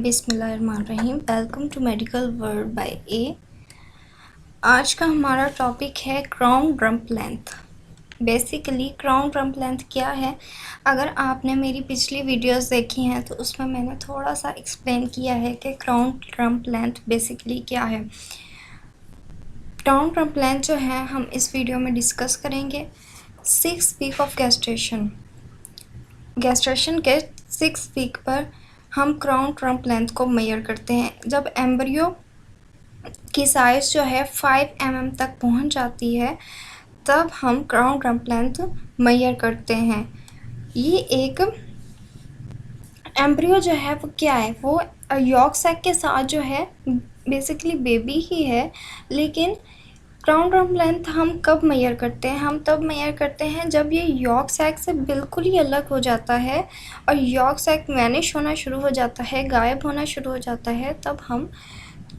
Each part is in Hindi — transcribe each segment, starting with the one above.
बिस्मिल्लाहिर्रहमानिर्रहीम। Welcome to medical world by A. आज का हमारा टॉपिक है crown rump length. Basically crown rump length क्या है? अगर आपने मेरी पिछली वीडियोस देखी हैं तो उसमें मैंने थोड़ा सा एक्सप्लेन किया है कि क्राउन रम्प लेंथ बेसिकली क्या है। क्राउन रम्प लेंथ जो है हम इस वीडियो में डिस्कस करेंगे। 6 वीक ऑफ गेस्टेशन के 6 वीक पर हम क्राउन रम्प लेंथ को मेजर करते हैं। जब एम्ब्रियो की साइज़ जो है 5 mm तक पहुंच जाती है तब हम क्राउन रम्प लेंथ मेजर करते हैं। ये एक एम्ब्रियो जो है वो क्या है, वो यॉर्क सैक के साथ जो है बेसिकली बेबी ही है। लेकिन क्राउन रम्प लेंथ हम कब मेजर करते हैं? हम तब मेजर करते हैं जब ये यॉर्क सैक से बिल्कुल ही अलग हो जाता है और यॉर्क सैक वैनिश होना शुरू हो जाता है, गायब होना शुरू हो जाता है। तब हम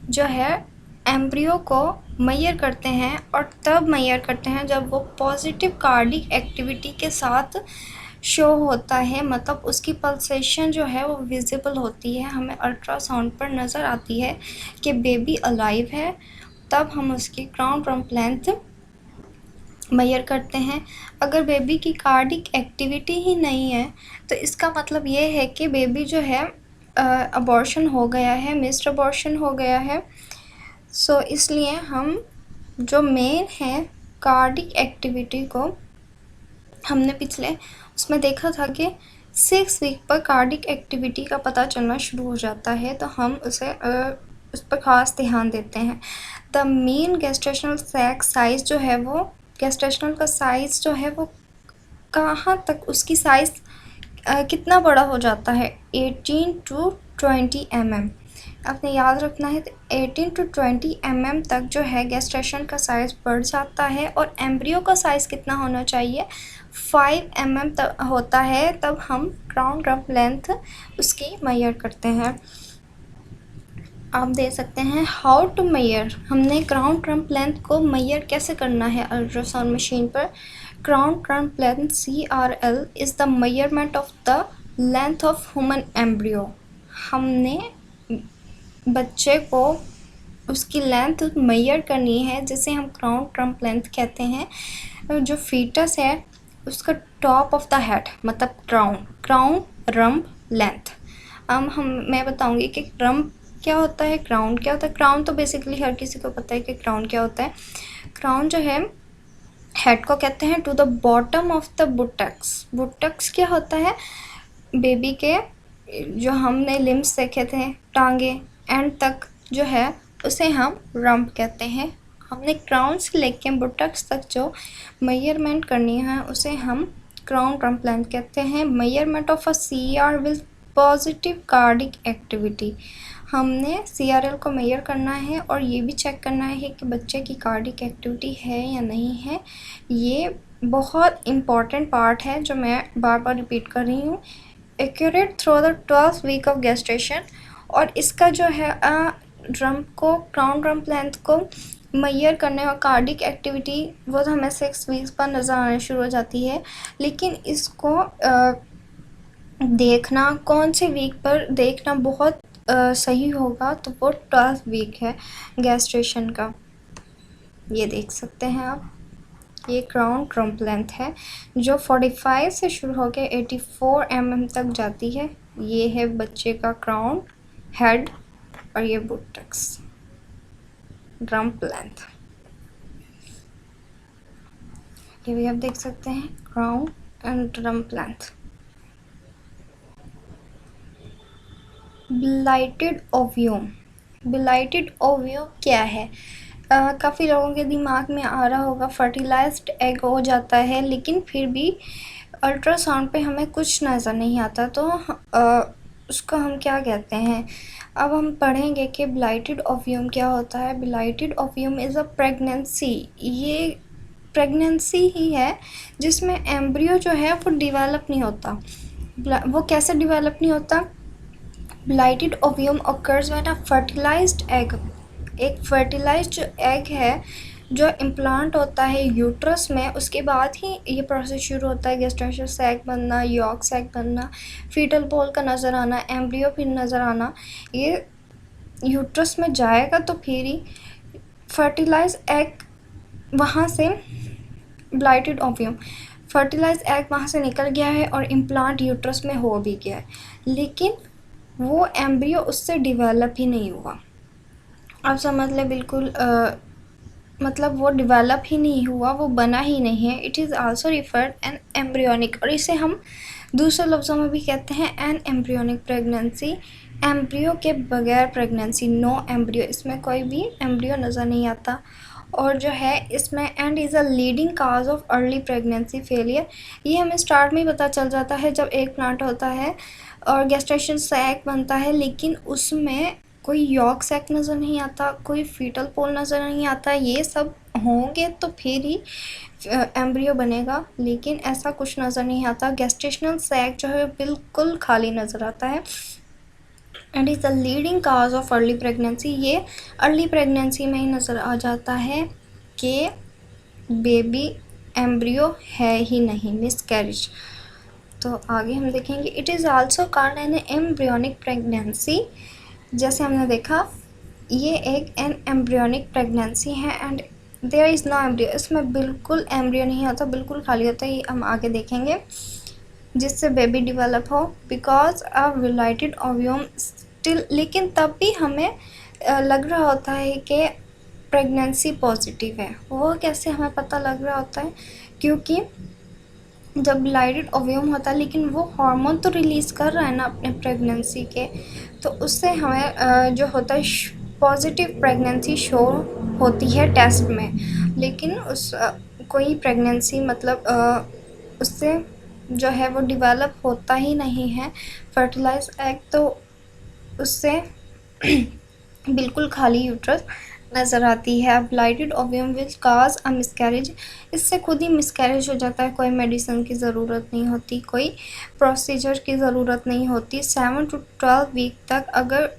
जो है एम्ब्रियो को मेजर करते हैं और तब मेजर करते हैं जब वो पॉजिटिव कार्डिक एक्टिविटी के साथ शो होता है, मतलब उसकी पल्सेशन जो है वो विजिबल होती है, हमें अल्ट्रासाउंड पर नज़र आती है कि बेबी अलाइव है। तब हम उसकी क्राउन रम्प लेंथ मेजर करते हैं। अगर बेबी की कार्डिक एक्टिविटी ही नहीं है तो इसका मतलब ये है कि बेबी जो है अबॉर्शन हो गया है, मिस्ड अबॉर्शन हो गया है। सो इसलिए हम जो मेन है कार्डिक एक्टिविटी को हमने पिछले उसमें देखा था कि 6 वीक पर कार्डिक एक्टिविटी का पता चलना शुरू हो जाता है, तो हम उस पर ख़ास ध्यान देते हैं। The mean gestational sac size जो है वो गेस्टेशनल का साइज़ जो है वो कहाँ तक उसकी साइज़ कितना बड़ा हो जाता है? 18 to 20 mm। आपने याद रखना है, 18 to 20 mm तक जो है गेस्टेशन का साइज़ बढ़ जाता है और एम्ब्रियो का साइज़ कितना होना चाहिए? 5 mm तक होता है। तब हम क्राउन रम्प लेंथ उसकी मेजर करते हैं। आप दे सकते हैं हाउ टू मेजर। हमने क्राउन रम्प लेंथ को मेजर कैसे करना है अल्ट्रासाउंड मशीन पर। Crown rump length CRL is the measurement of the length of human embryo. हमने बच्चे को उसकी लेंथ मेजर करनी है जिसे हम क्राउन रम्प लेंथ कहते हैं। जो फीटस है उसका टॉप ऑफ द हेड मतलब क्राउन रम्प लेंथ। मैं बताऊंगी कि रम्प क्या होता है, क्राउन क्या होता है। क्राउन तो बेसिकली हर किसी को पता है कि क्राउन क्या होता है। क्राउन जो है हेड को कहते हैं to the bottom of the buttocks. Buttocks क्या होता है? बेबी के जो हमने लिम्स देखे थे, टांगे एंड तक जो है उसे हम रम्प कहते हैं। हमने क्राउन से लेके बुटक्स तक जो मेजरमेंट करनी है उसे हम क्राउन रम्प लेंथ कहते हैं। Measurement of a CR with positive cardiac activity. हमने CRL को मेजर करना है और ये भी चेक करना है कि बच्चे की कार्डिक एक्टिविटी है या नहीं है। ये बहुत इम्पॉर्टेंट पार्ट है जो मैं बार बार रिपीट कर रही हूँ। Accurate through the 12th week of gestation. और इसका जो है क्राउन रम्प लेंथ को मेजर करने और कार्डिक एक्टिविटी वो हमें 6 वीक्स पर नज़र आने शुरू हो जाती है। लेकिन इसको देखना कौन से वीक पर देखना बहुत सही होगा, तो वो 12th वीक है गेस्टेशन का। ये देख सकते हैं आप, ये क्राउन रम्प लेंथ है जो 45 से शुरू होकर 84 mm तक जाती है। ये है बच्चे का क्राउन हेड और ये बुटक्स रम्प लेंथ। ये भी आप देख सकते हैं crown and rump length. Blighted ovum. Blighted ovum क्या है? काफ़ी लोगों के दिमाग में आ रहा होगा फर्टिलाइज्ड एग हो जाता है, लेकिन फिर भी अल्ट्रासाउंड पे हमें कुछ नज़र नहीं आता, तो उसको हम क्या कहते हैं? अब हम पढ़ेंगे कि ब्लाइटेड ओव्यूम क्या होता है। Blighted ovum is a pregnancy. ये प्रेगनेंसी ही है जिसमें एम्ब्रियो जो है वो डिवेलप नहीं होता। वो कैसे डिवेलप नहीं होता? Blighted ovum occurs when a fertilized egg, एक फर्टिलाइज्ड जो एग है जो इम्प्लांट होता है यूट्रस में, उसके बाद ही ये प्रोसेस शुरू होता है गेस्टेशनल सैक बनना, यॉर्क सैक बनना, फीटल पोल का नज़र आना, एम्ब्रियो फिर नज़र आना। ये यूट्रस में जाएगा तो फिर ही फर्टिलाइज एग वहाँ से, ब्लाइटेड ओव्यूम, फर्टिलाइज एग वहाँ से निकल गया है और इम्प्लांट यूट्रस में हो भी गया है, लेकिन वो एम्ब्रियो उससे डिवेलप ही नहीं हुआ। आप समझ लें बिल्कुल, मतलब वो डिवेलप ही नहीं हुआ, वो बना ही नहीं है। It is also referred an embryonic, और इसे हम दूसरे लफ्ज़ों में भी कहते हैं एन एम्ब्रियोनिक प्रेगनेंसी, एम्ब्रियो के बगैर प्रेगनेंसी, नो एम्ब्रियो, इसमें कोई भी एम्ब्रियो नज़र नहीं आता। और जो है इसमें and is a leading cause of early pregnancy failure, ये हमें स्टार्ट में ही पता चल जाता है जब एक प्लांट होता है और गेस्टेशन सैक बनता है, लेकिन उसमें कोई यॉर्क सैक नज़र नहीं आता, कोई फीटल पोल नज़र नहीं आता। ये सब होंगे तो फिर ही एम्ब्रियो बनेगा, लेकिन ऐसा कुछ नज़र नहीं आता। गेस्टेशनल सैक जो है बिल्कुल खाली नज़र आता है। And is the leading cause of early pregnancy, ये अर्ली प्रेगनेंसी में ही नज़र आ जाता है कि बेबी एम्ब्रियो है ही नहीं, मिसकैरेज। तो आगे हम देखेंगे it is also called an embryonic pregnancy. जैसे हमने देखा ये एक एन एम्ब्रियोनिक प्रेगनेंसी है and there is no embryo, इसमें बिल्कुल एम्ब्रियो नहीं होता, बिल्कुल खाली होता है। ये हम आगे देखेंगे जिससे बेबी डेवलप हो, बिकॉज अ विलाइटेड ओव्यूम स्टिल, लेकिन तब भी हमें लग रहा होता है कि प्रेगनेंसी पॉजिटिव है। वो कैसे हमें पता लग रहा होता है, क्योंकि जब ब्लाइटेड ओव्यूम होता है लेकिन वो हार्मोन तो रिलीज़ कर रहा है ना अपने प्रेगनेंसी के, तो उससे हमें जो होता है पॉजिटिव प्रेगनेंसी शो होती है टेस्ट में, लेकिन उस कोई प्रेगनेंसी मतलब उससे जो है वो डेवलप होता ही नहीं है फर्टिलाइज एग, तो उससे बिल्कुल खाली यूट्रस नज़र आती है। Blighted ovum will cause a miscarriage, इससे खुद ही मिसकैरेज हो जाता है, कोई मेडिसिन की ज़रूरत नहीं होती, कोई प्रोसीजर की ज़रूरत नहीं होती। 7 to 12 वीक तक अगर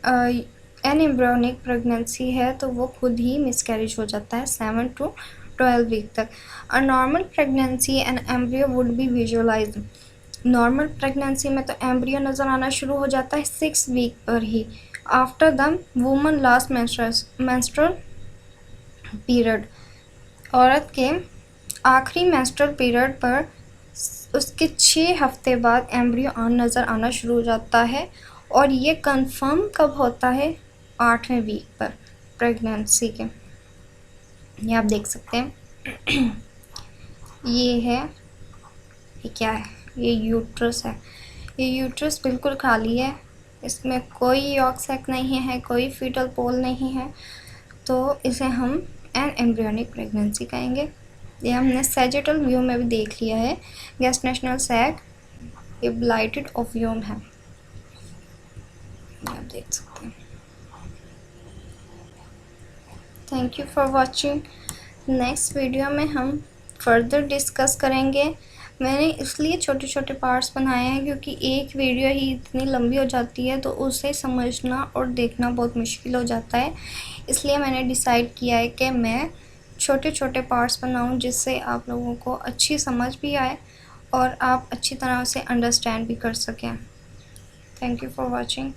एन एम्ब्रियोनिक प्रेगनेंसी है तो वो खुद ही मिसकैरेज हो जाता है 7 to 12 वीक तक। A normal pregnancy and embryo would be visualise, normal pregnancy में तो एम्ब्रियो नज़र आना शुरू हो जाता है 6 वीक पर ही, after the woman last menstrual period, औरत के आखिरी मेंस्ट्रुअल पीरियड पर उसके 6 हफ्ते बाद एम्ब्रियो नज़र आना शुरू हो जाता है। और ये कंफर्म कब होता है, 8वें वीक पर प्रेगनेंसी के। ये आप देख सकते हैं ये है, ये क्या है, ये यूट्रस है। ये यूट्रस बिल्कुल खाली है, इसमें कोई यॉर्क सैक नहीं है, कोई फीटल पोल नहीं है, तो इसे हम एन एम्ब्रियोनिक प्रेगनेंसी कहेंगे। ये हमने सैजिटल व्यू में भी देख लिया है, गेस्टेशनल सैक ये ब्लाइटेड ओव्यूम है, आप देख सकते हैं। Thank you for watching. Next video में हम फर्दर डिस्कस करेंगे। मैंने इसलिए छोटे छोटे पार्ट्स बनाए हैं क्योंकि एक वीडियो ही इतनी लंबी हो जाती है तो उसे समझना और देखना बहुत मुश्किल हो जाता है, इसलिए मैंने डिसाइड किया है कि मैं छोटे छोटे पार्ट्स बनाऊं जिससे आप लोगों को अच्छी समझ भी आए और आप अच्छी तरह से अंडरस्टैंड भी कर सकें। Thank you for watching.